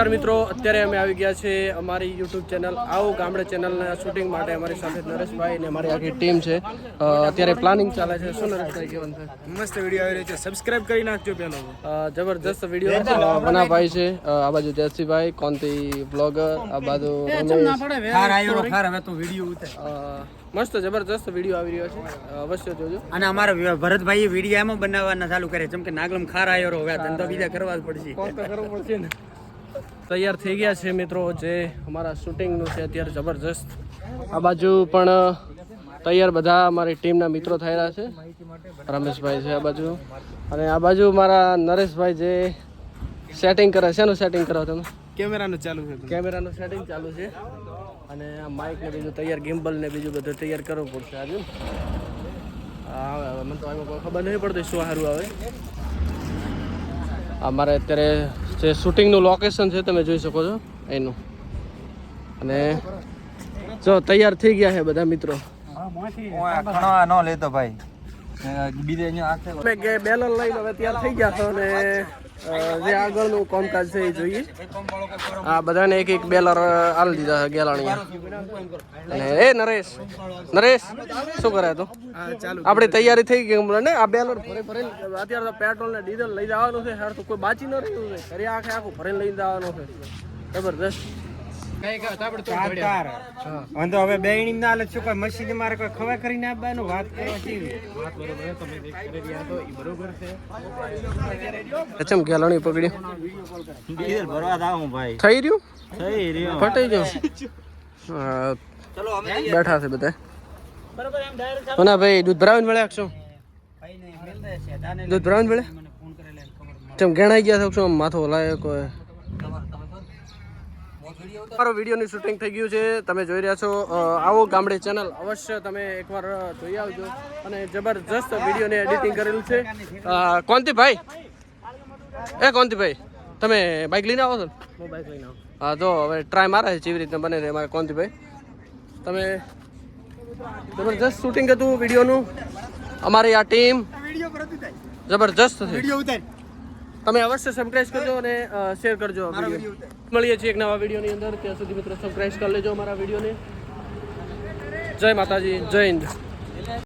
મિત્રો અત્યારે અમે આવી ગયા છે અમારી યુટ્યુબ ચેનલ આવો ગામડે ચેનલના શૂટિંગ માટે અમારી સાથે નરેશભાઈ અને અમારી આખી ટીમ છે અત્યારે પ્લાનિંગ ચાલે છે શું નરેશભાઈ કહેવાનું છે મસ્ત વિડીયો આવી રહ્યો છે સબસ્ક્રાઇબ કરી નાખજો પહેલો જબરદસ્ત વિડીયો બનાભાઈ છે આ બાજુ જયસિંહભાઈ કોંતી બ્લોગર આ બાજુ હવે તો વિડીયો મસ્ત જબરદસ્ત વિડીયો આવી રહ્યો છે અવશ્ય જોજો અને અમારા ભરતભાઈ વિડીયો એમાં બનાવવાના ચાલુ કરે જેમ કે નાગલમ ખાર આવ્યો હવે ધંધો બીજા કરવા જ પડશે કોણ તો કરવું પડશે ને તૈયાર થઈ ગયા છે મિત્રો જે અમારા શૂટિંગનું છે અત્યારે જબરજસ્ત આ બાજુ પણ તૈયાર બધા અમારી ટીમના મિત્રો થઈ રહ્યા છે રમેશભાઈ છે આ બાજુ અને આ બાજુ મારા નરેશભાઈ જે સેટિંગ કરે છે એનું સેટિંગ કરો તમે કેમેરાનું ચાલુ છે કેમેરાનું સેટિંગ ચાલુ છે અને આ માઇક ને બીજું તૈયાર ગિમ્બલ ને બીજું બધું તૈયાર કરવું પડશે આજુ મને તો આમાં કોઈ ખબર નહીં પડતી શું સારું આવે અમારે અત્યારે જે શૂટિંગનું લોકેશન છે તમે જોઈ શકો છો એનું અને જો તૈયાર થઈ ગયા છે બધા મિત્રો ન લેતો ભાઈ બીજે બેનર લઈને હવે તૈયાર થઈ ગયા છો અને જે આગળનું કામકાજ છે એ જોઈએ આ બધાને એક એક બેલર આલી દીધા છે ગેલાણીયા અને એ નરેશ શું કરે તો આપણી તૈયારી થઈ ગઈ હમણાં ને આ બેલર ભરે અત્યારે તો પેટ્રોલ ને ડીઝલ લઈ જવાનું છે હાર તો કોઈ બાચી ન રહ્યું છે ઘરે આખે આખું ભરીને લઈ જવાનું છે જબરદસ્ત હવે બેણી ના હાલત શું કોઈ મશીન મારે કોઈ ખવા કરીને આપવાનું વાત કરવા ચમ ગેલાણી પકડી ડીઝલ ભરવા દાવું ભાઈ થઈ રહ્યું ફટાઈ ગયો બેઠા છે બધા કોના ભાઈ દૂધ ભરાવીને મળ્યા છો દૂધ ભરાવીને મળ્યા ચમ ગણાઈ ગયા છો શું માથો હલાય કોઈ મારો વિડીયોની શૂટિંગ થઈ ગયું છે તમે જોઈ રહ્યા છો આવો ગામડે ચેનલ અવશ્ય તમે એકવાર જોઈ આવજો અને જબરજસ્ત વિડીયોને એડિટિંગ કરેલું છે કોંતીભાઈ તમે બાઇક લઈને આવો છો બાઇક લઈને આવો હા તો હવે ટ્રાય મારે છે જેવી રીતના બને છે અમારા કોંતીભાઈ તમે જબરજસ્ત શૂટિંગ હતું વિડીયોનું અમારી આ ટીમ જબરજસ્ત છે તમે અવશ્ય સબસ્ક્રાઇબ કરજો અને શેર કરજો મળીએ છીએ એક નવા વિડીયોની અંદર ત્યાં સુધી મિત્રો સબસ્ક્રાઇબ કરી લેજો અમારા વિડીયોને જય માતાજી જય હિન્દ